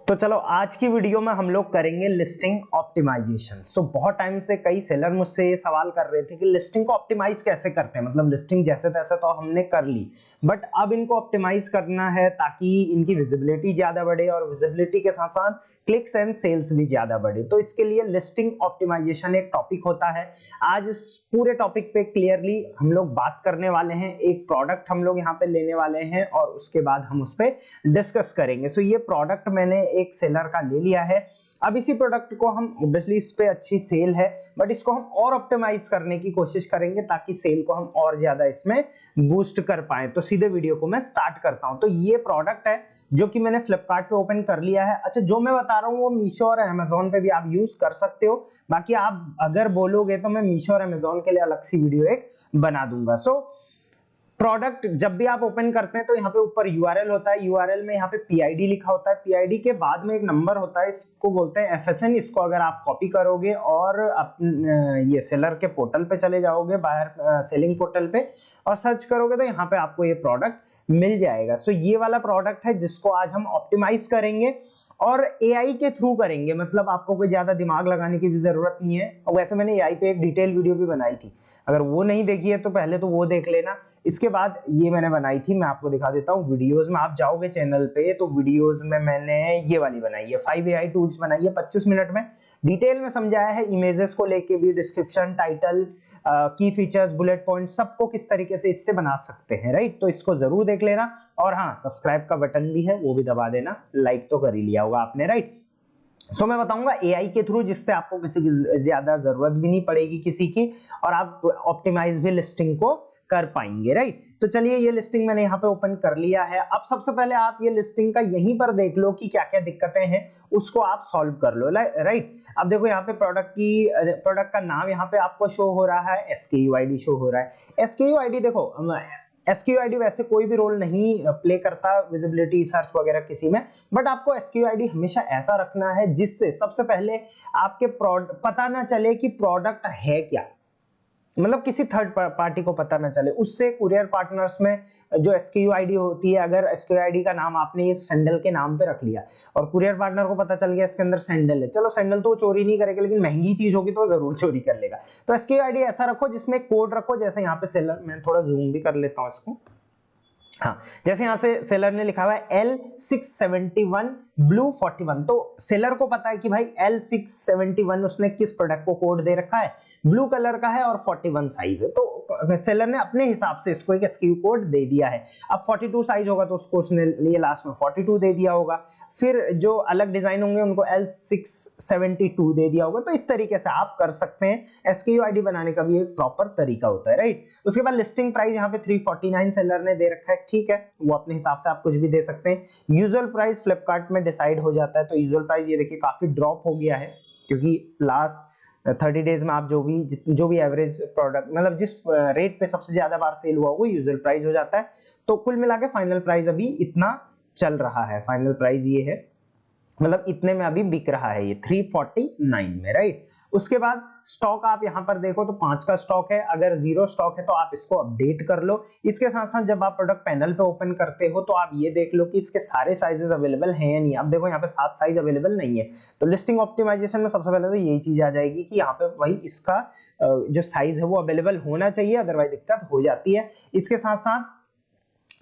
तो चलो आज की वीडियो में हम लोग करेंगे लिस्टिंग ऑप्टिमाइजेशन। बहुत टाइम से कई सेलर मुझसे ये सवाल कर रहे थे कि लिस्टिंग को ऑप्टिमाइज कैसे करते हैं। मतलब लिस्टिंग जैसे तैसे तो हमने कर ली, बट अब इनको ऑप्टिमाइज करना है ताकि इनकी विजिबिलिटी ज्यादा बढ़े और विजिबिलिटी के साथ साथ क्लिक्स एंड सेल्स भी ज्यादा बढ़े। तो इसके लिए लिस्टिंग ऑप्टिमाइजेशन एक टॉपिक होता है। आज इस पूरे टॉपिक पे क्लियरली हम लोग बात करने वाले हैं। एक प्रोडक्ट हम लोग यहाँ पे लेने वाले हैं और उसके बाद हम उस पर डिस्कस करेंगे। सो ये प्रोडक्ट मैंने एक सेलर का ले लिया है। अब इसी प्रोडक्ट को हम ऑब्वियसली इस पे अच्छी सेल है, बट इसको हम और ऑप्टिमाइज करने की कोशिश करेंगे ताकि सेल को हम और ज्यादा इसमें बूस्ट कर पाए। तो सीधे वीडियो को मैं स्टार्ट करता हूं। तो ये प्रोडक्ट है जो कि मैंने फ्लिपकार्ट पे ओपन कर लिया है। अच्छा, जो मैं बता रहा हूँ वो मीशो और अमेजोन पे भी आप यूज कर सकते हो। बाकी आप अगर बोलोगे तो मैं मीशो और अमेजोन के लिए अलग सी वीडियो एक बना दूंगा। प्रोडक्ट जब भी आप ओपन करते हैं तो यहाँ पे ऊपर यूआरएल होता है। यूआरएल में यहाँ पे पीआईडी लिखा होता है। पीआईडी के बाद में एक नंबर होता है, इसको बोलते हैं एफएसएन। इसको अगर आप कॉपी करोगे और ये सेलर के पोर्टल पे चले जाओगे, बायर सेलिंग पोर्टल पे, और सर्च करोगे तो यहाँ पे आपको ये प्रोडक्ट मिल जाएगा। सो ये वाला प्रोडक्ट है जिसको आज हम ऑप्टिमाइज करेंगे और एआई के थ्रू करेंगे। मतलब आपको कोई ज्यादा दिमाग लगाने की भी जरूरत नहीं है। और वैसे मैंने एआई पे एक डिटेल वीडियो भी बनाई थी, अगर वो नहीं देखी है तो पहले तो वो देख लेना। इसके बाद ये मैंने बनाई थी, मैं आपको दिखा देता हूँ। वीडियोस में आप जाओगे चैनल पे तो वीडियोस में मैंने ये वाली बनाई है, 5 AI टूल्स बनाई है। 25 मिनट में डिटेल में समझाया है, इमेजेस को लेके भी, डिस्क्रिप्शन, टाइटल, की फीचर्स, बुलेट पॉइंट, सबको किस तरीके से इससे बना सकते हैं। राइट, तो इसको जरूर देख लेना। और हाँ, सब्सक्राइब का बटन भी है, वो भी दबा देना। लाइक तो कर ही लिया होगा आपने, राइट। मैं बताऊंगा एआई के थ्रू, जिससे आपको किसी की ज्यादा जरूरत भी नहीं पड़ेगी किसी की, और आप ऑप्टिमाइज भी लिस्टिंग को कर पाएंगे। राइट, तो चलिए ये लिस्टिंग मैंने यहाँ पे ओपन कर लिया है। अब सबसे पहले आप ये लिस्टिंग का यहीं पर देख लो कि क्या क्या दिक्कतें हैं, उसको आप सॉल्व कर लो। राइट, अब देखो यहाँ पे प्रोडक्ट का नाम यहाँ पे आपको शो हो रहा है, SKU ID शो हो रहा है। SKU ID देखो, SKU ID वैसे कोई भी रोल नहीं प्ले करता विजिबिलिटी, सर्च वगैरह किसी में, बट आपको SKU ID हमेशा ऐसा रखना है जिससे सबसे पहले आपके पता ना चले कि प्रोडक्ट है क्या। मतलब किसी थर्ड पार्टी को पता ना चले। उससे कुरियर पार्टनर्स में जो SKU ID होती है, अगर SKU ID का नाम आपने इस सैंडल के नाम पे रख लिया और कुरियर पार्टनर को पता चल गया इसके अंदर सैंडल है, चलो सैंडल तो वो चोरी नहीं करेगा, लेकिन महंगी चीज होगी तो जरूर चोरी कर लेगा। तो SKU ID ऐसा रखो जिसमें कोड रखो, जैसे यहाँ पे सेलर, मैं थोड़ा जूम भी कर लेता हूँ इसको। हाँ, जैसे यहां से सेलर ने लिखा हुआ है L671 ब्लू 41, तो सेलर को पता है कि भाई L671 उसने किस प्रोडक्ट को कोड दे रखा है, ब्लू कलर का है और 41 साइज है। तो सेलर ने अपने हिसाब से इसको एक SKU कोड दे दिया है। अब 42 साइज होगा तो उसको उसने लिए लास्ट में 42 दे दिया होगा। फिर जो अलग डिजाइन होंगे उनको L672 दे दिया होगा। तो इस तरीके से आप कर सकते हैं। SKU ID बनाने का भी एक प्रॉपर तरीका होता है। राइट, उसके बाद लिस्टिंग प्राइस यहाँ पे 349 सेलर ने दे रखा है। ठीक है, वो अपने हिसाब से आप कुछ भी दे सकते हैं। यूजुअल प्राइस फ्लिपकार्ट में डिसाइड हो जाता है। तो यूजुअल प्राइस ये देखिए काफी ड्रॉप हो गया है, क्योंकि लास्ट 30 डेज में आप जो भी एवरेज प्रोडक्ट, मतलब जिस रेट पे सबसे ज्यादा बार सेल हुआ वो यूजुअल प्राइस हो जाता है। तो कुल मिला के फाइनल प्राइस अभी इतना चल रहा है। फाइनल प्राइस ये है, मतलब इतने में अभी बिक रहा है ये 349 में। राइट, उसके बाद स्टॉक आप यहां पर देखो तो 5 का स्टॉक है। अगर 0 स्टॉक है तो आप इसको अपडेट कर लो। इसके साथ साथ जब आप प्रोडक्ट पैनल पे ओपन करते हो तो आप ये देख लो कि इसके सारे साइजेस अवेलेबल हैं या नहीं। अब देखो यहाँ पे 7 साइज अवेलेबल नहीं है। तो लिस्टिंग ऑप्टिमाइजेशन में सबसे पहले तो यही चीज आ जाएगी कि यहाँ पे वही इसका जो साइज है वो अवेलेबल होना चाहिए, अदरवाइज दिक्कत हो जाती है। इसके साथ साथ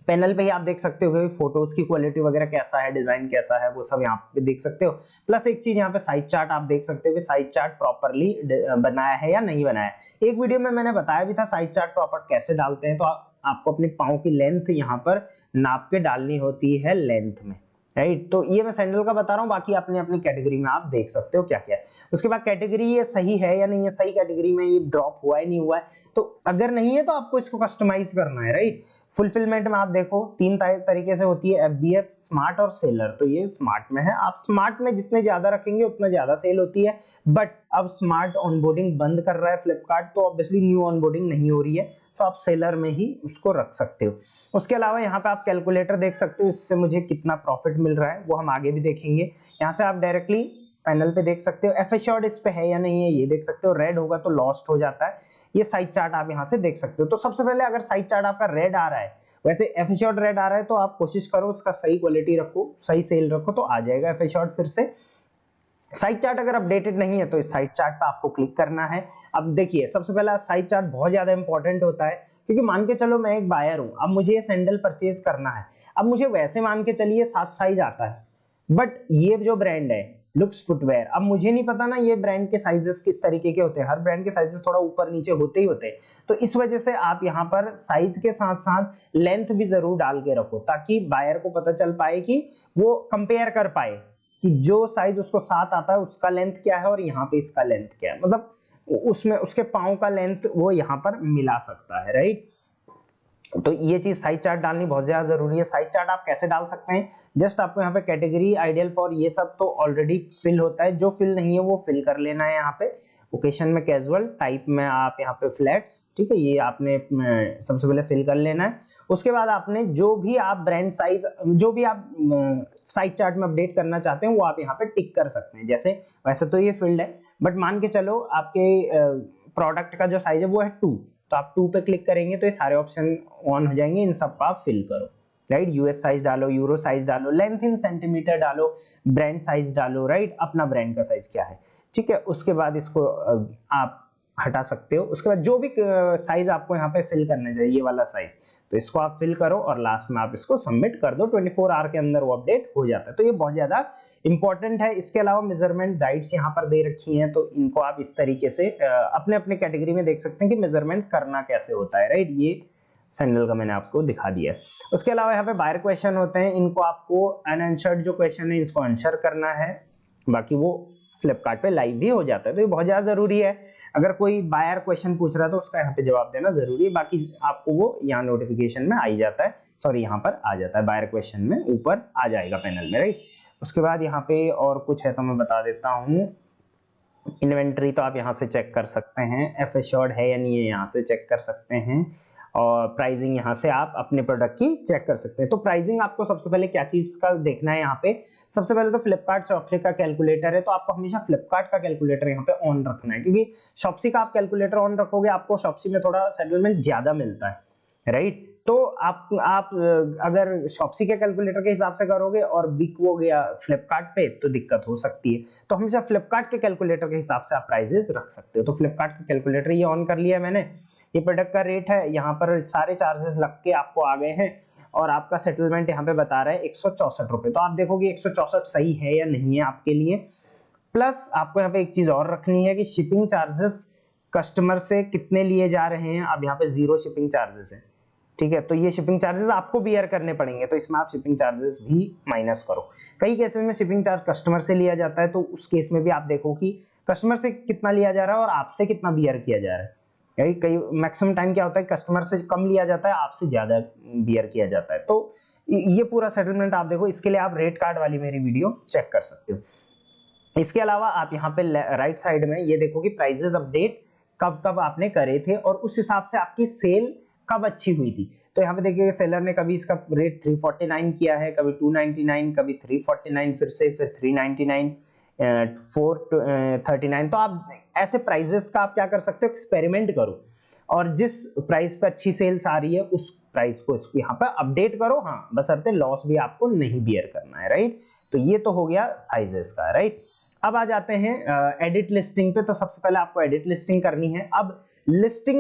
पैनल पे ही आप देख सकते हो फोटोज की क्वालिटी वगैरह कैसा है, डिजाइन कैसा है, वो सब यहाँ पे देख सकते हो। प्लस एक चीज यहाँ पे साइड चार्ट आप देख सकते हो कि साइड चार्ट प्रॉपरली बनाया है या नहीं बनाया है। एक वीडियो में मैंने बताया भी था साइड चार्ट प्रॉपर कैसे डालते हैं। तो आपको अपने पाँव की लेंथ यहाँ पर नाप के डालनी होती है लेंथ में। राइट, तो ये मैं सैंडल का बता रहा हूँ, बाकी अपनी अपनी कैटेगरी में आप देख सकते हो क्या क्या है। उसके बाद कैटेगरी ये सही है या नहीं है, सही कैटेगरी में ये ड्रॉप हुआ है नहीं हुआ है। तो अगर नहीं है तो आपको इसको कस्टमाइज करना है। राइट, फुलफिलमेंट में आप देखो 3 तरीके से होती है, FBF, स्मार्ट और सेलर। तो ये स्मार्ट में है। आप स्मार्ट में जितने ज्यादा रखेंगे उतना ज्यादा सेल होती है, बट अब स्मार्ट ऑनबोर्डिंग बंद कर रहा है फ्लिपकार्ट, तो ऑब्वियसली न्यू ऑनबोर्डिंग नहीं हो रही है। तो आप सेलर में ही उसको रख सकते हो। उसके अलावा यहाँ पे आप कैलकुलेटर देख सकते हो, इससे मुझे कितना प्रॉफिट मिल रहा है वो हम आगे भी देखेंगे। यहाँ से आप डायरेक्टली पैनल पे देख सकते हो। एफ एश्योर्ड इस पे है या नहीं है ये देख सकते हो। रेड होगा तो लॉस्ट हो जाता है। ये साइड चार्ट आप यहाँ से देख सकते हो। तो सबसे पहले अगर साइड चार्ट आपका रेड आ रहा है वैसे एफ शॉर्ट रेड आ रहा है तो आप कोशिश करो उसका सही क्वालिटी रखो, सही सेल रखो तो आ जाएगा एफ शॉर्ट फिर से। साइड चार्ट अगर अपडेटेड नहीं है तो इस साइड चार्ट पे आपको क्लिक करना है। अब देखिए सबसे पहला साइड चार्ट बहुत ज्यादा इंपॉर्टेंट होता है, क्योंकि मान के चलो मैं एक बायर हूं, अब मुझे ये सैंडल परचेज करना है, अब मुझे वैसे मान के चलिए 7 साइज आता है, बट ये जो ब्रांड है लुक्स फुटवेयर, अब मुझे नहीं पता ना ये ब्रांड के साइजेस किस तरीके के होते हैं, हर ब्रांड के साइजेस थोड़ा ऊपर नीचे होते ही होते हैं, तो इस वजह से आप यहाँ पर साइज के साथ साथ लेंथ भी जरूर डाल के रखो, ताकि बायर को पता चल पाए कि वो कंपेयर कर पाए कि जो साइज उसको 7 आता है उसका लेंथ क्या है और यहाँ पे इसका लेंथ क्या है, मतलब उसमें उसके पाँव का लेंथ वो यहाँ पर मिला सकता है, राइट। तो ये चीज साइज चार्ट डालनी बहुत ज्यादा जरूरी है। साइज चार्ट आप कैसे डाल सकते हैं, जस्ट आपको यहाँ पे कैटेगरी, आइडियल फॉर, ये सब तो ऑलरेडी फिल होता है, जो फिल नहीं है वो फिल कर लेना है। यहाँ पे ओकेशन में कैजुअल, टाइप में आप यहाँ पे फ्लैट्स, ठीक है, ये आपने सबसे पहले फिल कर लेना है। उसके बाद आपने जो भी आप ब्रांड साइज, जो भी आप साइज चार्ट में अपडेट करना चाहते हैं वो आप यहाँ पे टिक कर सकते हैं। जैसे वैसे तो ये फील्ड है, बट मान के चलो आपके प्रोडक्ट का जो साइज है वो है 2, तो आप 2 पे क्लिक करेंगे तो ये सारे ऑप्शन ऑन हो जाएंगे, इन सब को आप फिल करो, राइट। यूएस साइज डालो, यूरो साइज डालो, लेंथ इन सेंटीमीटर डालो, ब्रांड साइज डालो, राइट, अपना ब्रांड का साइज क्या है, ठीक है। उसके बाद इसको आप हटा सकते हो। उसके बाद जो भी साइज आपको यहाँ पे फिल करना चाहिए, ये वाला साइज, तो इसको आप फिल करो और लास्ट में आप इसको सबमिट कर दो। 24 आवर के अंदर वो अपडेट हो जाता है, तो ये बहुत ज्यादा इंपॉर्टेंट है। इसके अलावा मेजरमेंट गाइड्स यहाँ पर दे रखी हैं, तो इनको आप इस तरीके से अपने अपने कैटेगरी में देख सकते हैं कि मेजरमेंट करना कैसे होता है, राइट। ये सैंडल का मैंने आपको दिखा दिया है। उसके अलावा यहाँ पे बायर क्वेश्चन होते हैं, इनको आपको अनआंसर्ड जो क्वेश्चन है इसको आंसर करना है, बाकी वो फ्लिपकार्ट पे लाइव भी हो जाता है, तो ये बहुत ज्यादा जरूरी है। अगर कोई बायर क्वेश्चन पूछ रहा है तो उसका यहाँ पे जवाब देना जरूरी है, बाकी आपको वो यहाँ नोटिफिकेशन में आ ही जाता है, सॉरी यहाँ पर आ जाता है, बायर क्वेश्चन में ऊपर आ जाएगा पैनल में, राइट। उसके बाद यहाँ पे और कुछ है तो मैं बता देता हूँ। इन्वेंट्री तो आप यहाँ से चेक कर सकते हैं, एफ एश्योर्ड है या नहीं है यहाँ से चेक कर सकते हैं, और प्राइसिंग यहाँ से आप अपने प्रोडक्ट की चेक कर सकते हैं। तो प्राइसिंग आपको सबसे पहले क्या चीज का देखना है यहाँ पे, सबसे पहले तो फ्लिपकार्ट शॉप्सी का कैलकुलेटर है, तो आपको हमेशा फ्लिपकार्ट का कैलकुलेटर यहाँ पे ऑन रखना है, क्योंकि शॉप्सी का आप कैलकुलेटर ऑन रखोगे आपको शॉप्सी में थोड़ा सेटलमेंट ज्यादा मिलता है, राइट। तो आप अगर शॉप्सी के कैलकुलेटर के हिसाब से करोगे और बिक वो गया फ्लिपकार्ट पे तो दिक्कत हो सकती है, तो हमेशा फ्लिपकार्ट के कैलकुलेटर के हिसाब से आप प्राइसेस रख सकते हो। तो फ्लिपकार्ट का कैलकुलेटर ये ऑन कर लिया मैंने, ये प्रोडक्ट का रेट है, यहाँ पर सारे चार्जेस लग के आपको आ गए हैं और आपका सेटलमेंट यहाँ पे बता रहा है 164 रुपए। तो आप देखोगे 164 सही है या नहीं है आपके लिए। प्लस आपको यहाँ पे एक चीज और रखनी है कि शिपिंग चार्जेस कस्टमर से कितने लिए जा रहे हैं, अब यहाँ पे 0 शिपिंग चार्जेस है, ठीक है। तो ये शिपिंग चार्जेस आपको बियर करने पड़ेंगे, तो इसमें आप शिपिंग चार्जेस भी माइनस करो। कई केसेस में शिपिंग चार्ज कस्टमर से लिया जाता है, तो उस केस में भी आप देखो कि कस्टमर से कितना लिया जा रहा है और आपसे कितना बियर किया जा रहा है। कई मैक्सिमम टाइम क्या होता है कस्टमर से कम लिया जाता है, आपसे ज्यादा बियर किया जाता है। तो ये पूरा सेटलमेंट आप देखो, इसके लिए आप रेट कार्ड वाली मेरी वीडियो चेक कर सकते हो। इसके अलावा आप यहाँ पे राइट साइड में ये देखो कि प्राइजेस अपडेट कब कब आपने करे थे और उस हिसाब से आपकी सेल कब अच्छी हुई थी। तो यहाँ पे देखिए सेलर ने कभी इसका रेट 349 किया है, कभी 299, कभी 349, फिर 399, 439। तो आप ऐसे प्राइजेस का आप क्या कर सकते हो, एक्सपेरिमेंट करो और जिस प्राइस पे अच्छी सेल्स आ रही है उस प्राइस को इसको यहाँ पे अपडेट करो, हाँ बशर्ते लॉस भी आपको नहीं बियर करना है, राइट। तो ये तो हो गया साइजेस का, राइट। अब आ जाते हैं एडिट लिस्टिंग पे। तो सबसे पहले आपको एडिट लिस्टिंग करनी है। अब लिस्टिंग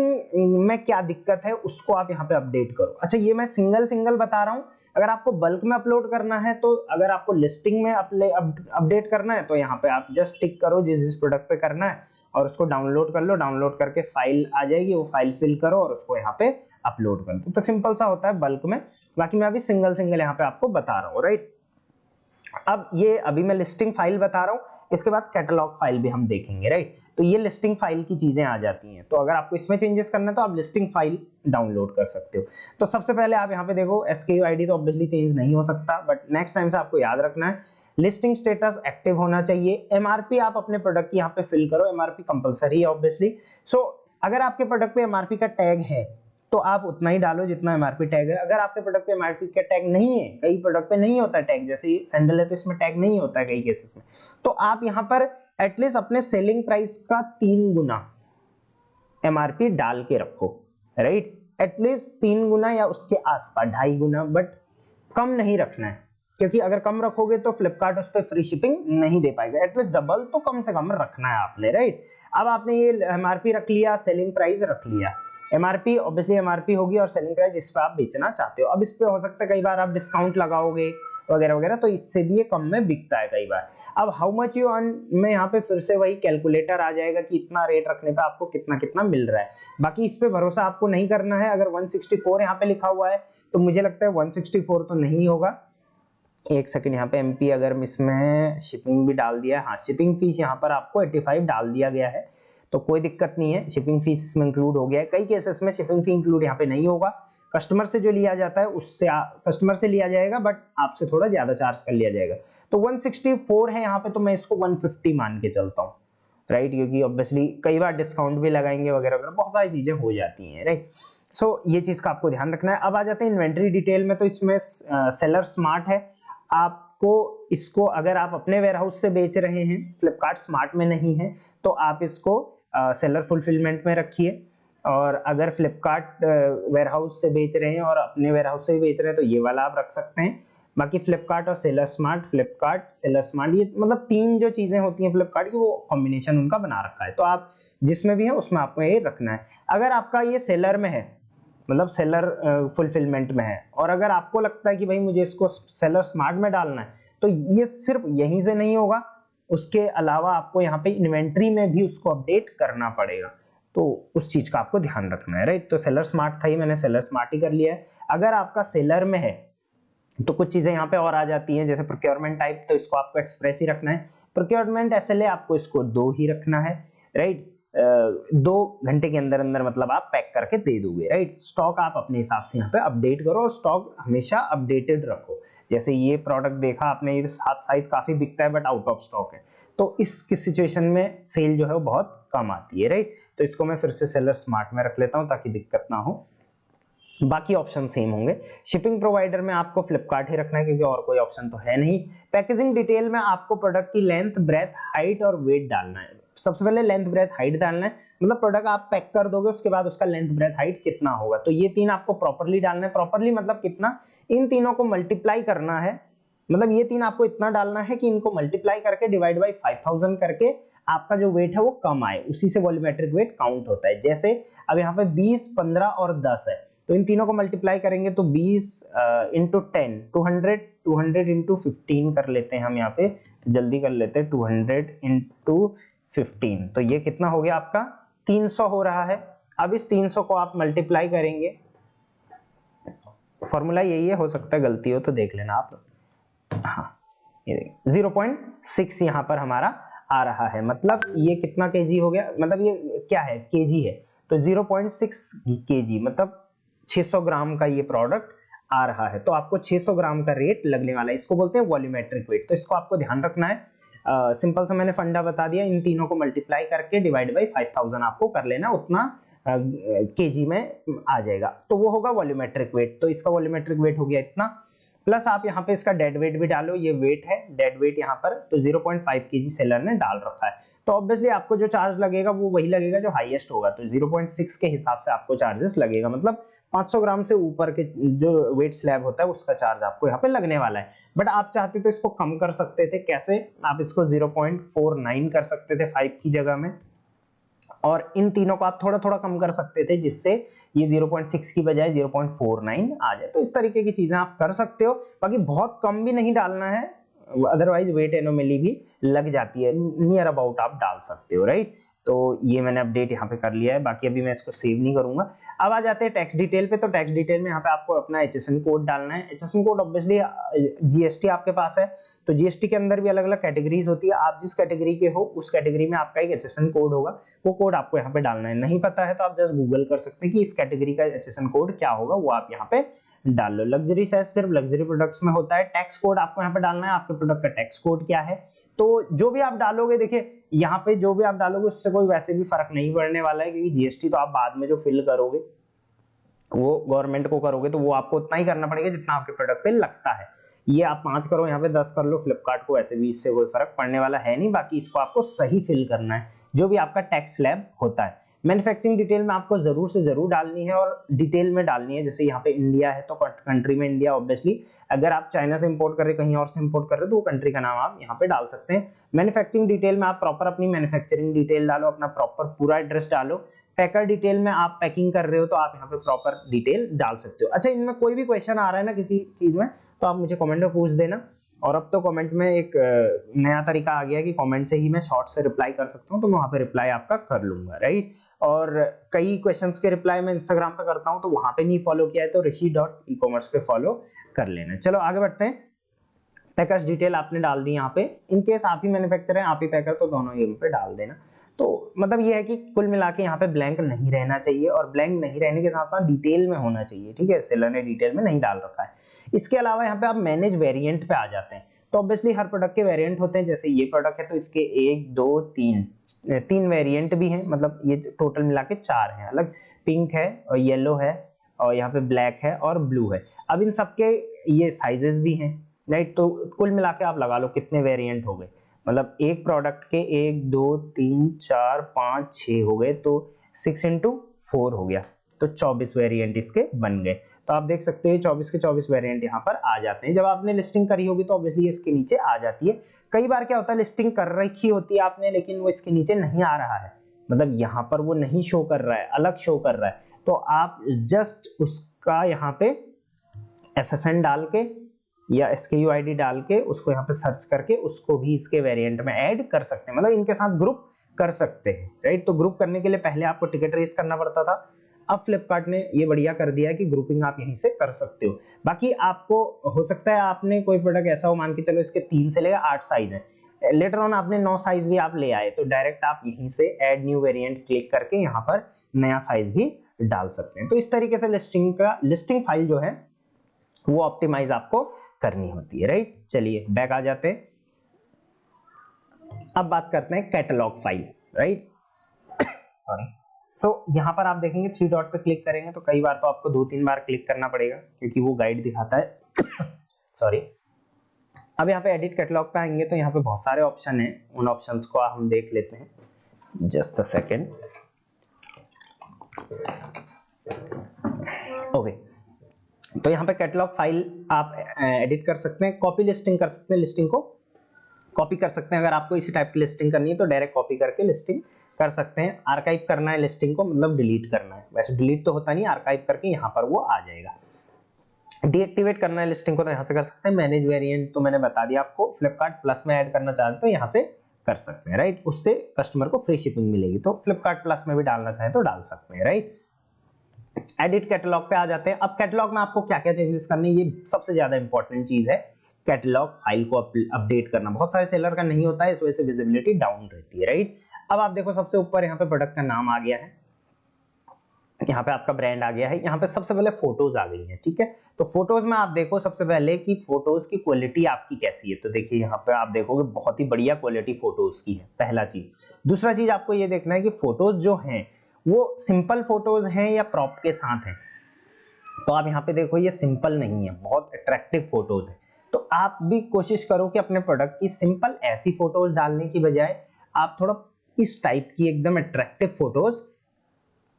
में क्या दिक्कत है उसको आप यहाँ पे अपडेट करो। अच्छा ये मैं सिंगल सिंगल बता रहा हूँ, अगर आपको बल्क में अपलोड करना है, तो अगर आपको लिस्टिंग में अपडेट करना है तो यहाँ पे आप जस्ट टिक करो जिस जिस प्रोडक्ट पे करना है और उसको डाउनलोड कर लो। डाउनलोड करके फाइल आ जाएगी, वो फाइल फिल करो और उसको यहाँ पे अपलोड कर दो। तो सिंपल सा होता है बल्क में, बाकी मैं अभी सिंगल सिंगल यहाँ पे आपको बता रहा हूँ, राइट। अब ये अभी मैं लिस्टिंग फाइल बता रहा हूँ, इसके बाद कैटलॉग फाइल भी हम देखेंगे, राइट। तो ये लिस्टिंग फाइल की चीजें आ जाती हैं। तो अगर आपको इसमें चेंजेस करना है तो आप लिस्टिंग फाइल डाउनलोड कर सकते हो। तो सबसे पहले आप यहाँ पे देखो SKU ID तो ऑब्वियसली चेंज नहीं हो सकता, बट नेक्स्ट टाइम से आपको याद रखना है लिस्टिंग स्टेटस एक्टिव होना चाहिए। MRP आप अपने प्रोडक्ट की यहाँ पे फिल करो, MRP कंपलसरी है ऑब्वियसली। सो अगर आपके प्रोडक्ट पे MRP का टैग है तो आप उतना ही डालो जितना MRP टैग है। अगर आपके प्रोडक्ट पे MRP का टैग नहीं है, कई प्रोडक्ट पे नहीं होता टैग, जैसे सैंडल है तो इसमें टैग नहीं होता है कई केसेस में, तो आप यहाँ पर एटलीस्ट अपने सेलिंग प्राइस का 3 गुना MRP डाल के रखो, राइट। एटलीस्ट 3 गुना या उसके आसपास, 2.5 गुना, बट कम नहीं रखना है, क्योंकि अगर कम रखोगे तो फ्लिपकार्ट उस पर फ्री शिपिंग नहीं दे पाएगा। एटलीस्ट डबल तो कम से कम रखना है आपने, राइट। अब आपने ये एमआरपी रख लिया, सेलिंग प्राइस रख लिया। एमआरपी ऑब्वियसली एमआरपी होगी और सेलिंग प्राइस जिस पे आप बेचना चाहते हो। अब इस पे हो सकता है कई बार आप डिस्काउंट लगाओगे वगैरह वगैरह, तो इससे भी ये कम में बिकता है कई बार। अब हाउ मच यू अर्न में यहाँ पे फिर से वही कैलकुलेटर आ जाएगा कि इतना रेट रखने पे आपको कितना कितना मिल रहा है। बाकी इस पे भरोसा आपको नहीं करना है। अगर 164 यहाँ पे लिखा हुआ है तो मुझे लगता है 164 तो नहीं होगा। एक सेकंड, यहाँ पे एमपी अगर इसमें शिपिंग भी डाल दिया है, हाँ शिपिंग फीस यहाँ पर आपको 85 डाल दिया गया है, तो कोई दिक्कत नहीं है, शिपिंग फीस इसमें इंक्लूड हो गया है। कई केसेस में शिपिंग फी इंक्लूड यहाँ पे नहीं होगा, कस्टमर से जो लिया जाता है उससे कस्टमर से लिया जाएगा, बट आपसे थोड़ा ज्यादा चार्ज कर लिया जाएगा। तो 164 है यहाँ पे, तो मैं इसको 150 मान के चलता हूँ, राइट, क्योंकि ऑब्वियसली कई बार डिस्काउंट भी लगाएंगे वगैरह वगैरह, बहुत सारी चीजें हो जाती हैं, राइट। सो ये चीज का आपको ध्यान रखना है। अब आ जाते हैं इन्वेंट्री डिटेल में। तो इसमें सेलर स्मार्ट है, आपको इसको अगर आप अपने वेयरहाउस से बेच रहे हैं, फ्लिपकार्ट स्मार्ट में नहीं है, तो आप इसको सेलर फुलफिलमेंट में रखिए। और अगर फ्लिपकार्ट वेयरहाउस से बेच रहे हैं और अपने वेयरहाउस से भी बेच रहे हैं तो ये वाला आप रख सकते हैं। बाकी फ्लिपकार्ट और seller smart, Flipkart seller smart, ये मतलब 3 जो चीजें होती हैं फ्लिपकार्ट की, वो कॉम्बिनेशन उनका बना रखा है, तो आप जिसमें भी है उसमें आपको ये रखना है। अगर आपका ये सेलर में है, मतलब सेलर फुलफिलमेंट में है, और अगर आपको लगता है कि भाई मुझे इसको सेलर स्मार्ट में डालना है, तो ये सिर्फ यहीं से नहीं होगा, उसके अलावा आपको यहाँ पे इन्वेंट्री में भी उसको अपडेट करना पड़ेगा, तो उस चीज का आपको ध्यान रखना है, राइट। तो सेलर स्मार्ट था ही, मैंने सेलर स्मार्ट ही कर लिया है। अगर आपका सेलर में है तो कुछ चीजें यहाँ पे और आ जाती हैं, जैसे प्रोक्योरमेंट टाइप, तो इसको आपको एक्सप्रेस ही रखना है। प्रोक्योरमेंट एसएलए आपको इसको 2 ही रखना है, राइट। 2 घंटे के अंदर अंदर मतलब आप पैक करके दे दोगे, राइट। स्टॉक आप अपने हिसाब से यहाँ पे अपडेट करो, और स्टॉक हमेशा अपडेटेड रखो। जैसे ये प्रोडक्ट देखा आपने, ये 7 साइज काफी बिकता है बट आउट ऑफ स्टॉक है, तो इस सिचुएशन में सेल जो है वो बहुत कम आती है, राइट। तो इसको मैं फिर से सेलर स्मार्ट में रख लेता हूं ताकि दिक्कत ना हो। बाकी ऑप्शन सेम होंगे। शिपिंग प्रोवाइडर में आपको फ्लिपकार्ट ही रखना है क्योंकि और कोई ऑप्शन तो है नहीं। पैकेजिंग डिटेल में आपको प्रोडक्ट की लेंथ, ब्रेथ, हाइट और वेट डालना है। सबसे पहले लेंथ, ब्रेथ, हाइट डालना है, मतलब प्रोडक्ट आप पैक कर दोगे उसके बाद उसका लेंथ, ब्रेथ, हाइट कितना होगा, तो ये 3 आपको प्रॉपर्ली डालना है। प्रॉपर्ली मतलब कितना, इन तीनों को मल्टीप्लाई करना है, मतलब ये 3 आपको इतना डालना है कि इनको मल्टीप्लाई करके डिवाइड बाई 5000 करके आपका जो वेट है वो कम आए, उसी से वॉल्यूमेट्रिक वेट काउंट होता है। जैसे अब यहाँ पे 20, 15 और 10 है, तो इन तीनों को मल्टीप्लाई करेंगे तो 20 इंटू 10, 200 इंटू 15 कर लेते हैं हम, यहाँ पे जल्दी कर लेते हैं, 200 इंटू 15, तो ये कितना हो गया आपका 300 हो रहा है। अब इस 300 को आप मल्टीप्लाई करेंगे, फॉर्मूला यही है, हो सकता है गलती हो तो देख लेना आप। हाँ, ये 0.6 यहाँ पर हमारा आ रहा है, मतलब ये कितना केजी हो गया, मतलब ये क्या है, केजी है, तो 0.6 केजी मतलब 600 ग्राम का ये प्रोडक्ट आ रहा है, तो आपको 600 ग्राम का रेट लगने वाला है। इसको बोलते हैं वॉल्यूमेट्रिक वेट, तो इसको आपको ध्यान रखना है। सिंपल सा मैंने फंडा बता दिया, इन तीनों को मल्टीप्लाई करके डिवाइड बाई 5000 आपको कर लेना, उतना केजी में आ जाएगा, तो वो होगा वॉल्यूमेट्रिक वेट। तो इसका वॉल्यूमेट्रिक वेट हो गया इतना, प्लस आप यहाँ पे इसका डेड वेट भी डालो, ये वेट है, डेड वेट यहाँ पर, तो 0.5 केजी सेलर ने डाल रखा है, तो ऑब्वियसली आपको जो चार्ज लगेगा वो वही लगेगा जो हाईएस्ट होगा, तो 0.6 के हिसाब से आपको चार्जेस लगेगा, मतलब 500 ग्राम से ऊपर के जो वेट स्लैब होता है उसका चार्ज आपको यहाँ पे लगने वाला है। बट आप चाहते तो इसको कम कर सकते थे, कैसे, आप इसको 0.49 कर सकते थे 5 की जगह में, और इन तीनों को आप थोड़ा थोड़ा कम कर सकते थे जिससे ये 0.6 की बजाय 0.49 आ जाए, तो इस तरीके की चीजें आप कर सकते हो। बाकी बहुत कम भी नहीं डालना है, अदरवाइज वेट एनोमली भी लग जाती है, नियर अबाउट आप डाल सकते हो, राइट। तो ये मैंने अपडेट यहाँ पे कर लिया है, बाकी अभी मैं इसको सेव नहीं करूंगा। अब आ जाते हैं टैक्स डिटेल पे, तो टैक्स डिटेल में यहाँ पे आपको अपना HSN कोड डालना है। HSN कोड ऑब्वियसली जीएसटी आपके पास है, तो जीएसटी के अंदर भी अलग अलग कैटेगरीज होती है, आप जिस कैटेगरी के हो उस कैटेगरी में आपका एक HSN कोड होगा, वो कोड आपको यहाँ पे डालना है। नहीं पता है तो आप जस्ट गूगल कर सकते हैं कि इस कैटेगरी का HSN कोड क्या होगा, वो आप यहाँ पे डाल लो। लग्जरी साइज सिर्फ लग्जरी प्रोडक्ट्स में होता है। टैक्स कोड आपको यहाँ पे डालना है, आपके प्रोडक्ट का टैक्स कोड क्या है, तो जो भी आप डालोगे, देखिए यहाँ पे जो भी आप डालोगे उससे कोई वैसे भी फर्क नहीं पड़ने वाला है, क्योंकि जीएसटी तो आप बाद में जो फिल करोगे वो गवर्नमेंट को करोगे, तो वो आपको उतना ही करना पड़ेगा जितना आपके प्रोडक्ट पे लगता है। ये आप 5 करो, यहाँ पे 10 कर लो, फ्लिपकार्ट को ऐसे भी इससे कोई फर्क पड़ने वाला है नहीं, बाकी इसको आपको सही फिल करना है जो भी आपका टैक्स स्लैब होता है। मैन्युफैक्चरिंग डिटेल में आपको जरूर से जरूर डालनी है और डिटेल में डालनी है। जैसे यहाँ पे इंडिया है तो कंट्री में इंडिया ऑब्वियसली, अगर आप चाइना से इंपोर्ट कर रहे कहीं और से इंपोर्ट कर रहे हो तो वो कंट्री का नाम आप यहाँ पे डाल सकते हैं। मैन्युफैक्चरिंग डिटेल में आप प्रॉपर अपनी मैन्युफैक्चरिंग डिटेल डालो, अपना प्रॉपर पूरा एड्रेस डालो। पैकर डिटेल में आप पैकिंग कर रहे हो तो आप यहाँ पे प्रॉपर डिटेल डाल सकते हो। अच्छा, इनमें कोई भी क्वेश्चन आ रहा है ना किसी चीज में तो आप मुझे कमेंट में पूछ देना। और अब तो कमेंट में एक नया तरीका आ गया है कि कमेंट से ही मैं शॉर्ट से रिप्लाई कर सकता हूँ, तो मैं वहाँ पे रिप्लाई आपका कर लूंगा, राइट। और कई क्वेश्चंस के रिप्लाई मैं इंस्टाग्राम पे करता हूँ, तो वहाँ पे नहीं फॉलो किया है तो rishi.ecommerce पे फॉलो कर लेना। चलो आगे बढ़ते हैं। पैकर्स डिटेल आपने डाल दी यहाँ पे, इन केस आप ही मैन्युफैक्चरर हैं आप ही पैकर तो दोनों ही पे डाल देना। तो मतलब ये है कि कुल मिला के यहाँ पे ब्लैंक नहीं रहना चाहिए, और ब्लैंक नहीं रहने के साथ साथ डिटेल में होना चाहिए, ठीक है। सेलर ने डिटेल में नहीं डाल रखा है। इसके अलावा यहाँ पे आप मैनेज वेरिएंट पे आ जाते हैं, तो ऑब्वियसली हर प्रोडक्ट के वेरिएंट होते हैं। जैसे ये प्रोडक्ट है तो इसके 1 2 3 वेरिएंट भी हैं, मतलब ये टोटल मिला के 4 हैं अलग। पिंक है और येलो है और यहाँ पे ब्लैक है और ब्लू है। अब इन सबके ये साइजेस भी हैं, राइट। तो कुल मिला के आप लगा लो कितने वेरिएंट हो गए, मतलब एक प्रोडक्ट के 1 2 3 4 5 6 हो गए, तो 6 × 4 हो गया, तो 24 वेरिएंट इसके बन गए। तो आप देख सकते हैं 24 के 24 वेरिएंट यहाँ पर आ जाते हैं। जब आपने लिस्टिंग करी होगी तो ऑब्वियसली इसके नीचे आ जाती है। कई बार क्या होता है लिस्टिंग कर रखी होती है आपने लेकिन वो इसके नीचे नहीं आ रहा है, मतलब यहाँ पर वो नहीं शो कर रहा है, अलग शो कर रहा है। तो आप जस्ट उसका यहाँ पे FSN डाल के या SKU ID डाल के उसको यहाँ पे सर्च करके उसको भी इसके वेरिएंट में ऐड कर सकते हैं, मतलब इनके साथ ग्रुप कर सकते हैं, राइट। तो ग्रुप करने के लिए पहले आपको टिकट रेस करना पड़ता था, अब फ्लिपकार्ट ने ये बढ़िया कर दिया है कि ग्रुपिंग आप यहीं से कर सकते हो। बाकी आपको हो सकता है आपने कोई प्रोडक्ट ऐसा हो, मान के चलो इसके 3 से लेकर 8 साइज है, लेटर ऑन आपने 9 साइज भी आप ले आए, तो डायरेक्ट आप यहीं से ऐड न्यू वेरिएंट क्लिक करके यहाँ पर नया साइज भी डाल सकते हैं। तो इस तरीके से लिस्टिंग फाइल जो है वो ऑप्टिमाइज आपको करनी होती है, राइट। चलिए बैक आ जाते हैं। अब बात करते हैं कैटलॉग फाइल, राइट। सॉरी। तो यहाँ पर आप देखेंगे 3 डॉट पे क्लिक करेंगे तो कई बार तो आपको 2-3 बार क्लिक करना पड़ेगा क्योंकि वो गाइड दिखाता है। सॉरी। अब यहाँ पे एडिट कैटलॉग पे आएंगे तो यहाँ पे बहुत सारे ऑप्शन हैं, उन ऑप्शंस को हम देख लेते हैं। Just a second. ओके, तो यहाँ पे कैटलॉग फाइल आप एडिट कर सकते हैं, कॉपी लिस्टिंग कर सकते हैं, लिस्टिंग को कॉपी कर सकते हैं। अगर आपको इसी टाइप की लिस्टिंग करनी है तो डायरेक्ट कॉपी करके लिस्टिंग कर सकते हैं। आर्काइव करना है लिस्टिंग को, मतलब डिलीट करना है, वैसे डिलीट तो होता नहीं, आर्काइव करके यहाँ पर वो आ जाएगा। डीएक्टिवेट करना है लिस्टिंग को तो यहाँ से कर सकते हैं। मैनेज वेरिएंट तो मैंने बता दिया आपको, फ्लिपकार्ट प्लस में ऐड करना चाहते तो यहाँ से कर सकते हैं, राइट। उससे कस्टमर को फ्री शिपिंग मिलेगी, तो फ्लिपकार्ट प्लस में भी डालना चाहे तो डाल सकते हैं, राइट। एडिट कैटलॉग पे आ जाते हैं। अब कैटलॉग में आपको क्या क्या चेंजेस करने, ये सबसे ज्यादा इंपॉर्टेंट चीज है, कैटलॉग फाइल को अपडेट करना। बहुत सारे सेलर का नहीं होता है, इस वजह से विजिबिलिटी डाउन रहती है, राइट। अब आप देखो सबसे ऊपर यहाँ पे प्रोडक्ट का नाम आ गया है, यहाँ पे आपका ब्रांड आ गया है, यहाँ पे सबसे पहले फोटोज आ गई है, ठीक है। तो फोटोज में आप देखो सबसे पहले कि फोटोज की क्वालिटी आपकी कैसी है, तो देखिए यहाँ पे आप देखोगे बहुत ही बढ़िया क्वालिटी फोटोज की है, पहला चीज। दूसरा चीज आपको ये देखना है कि फोटोज जो हैं वो सिंपल फोटोज हैं या प्रॉप के साथ हैं। तो आप यहाँ पे देखो ये सिंपल नहीं है, बहुत अट्रैक्टिव फोटोज है। तो आप भी कोशिश करो कि अपने प्रोडक्ट की सिंपल ऐसी फोटोज डालने की बजाय आप थोड़ा इस टाइप की एकदम अट्रैक्टिव फोटोज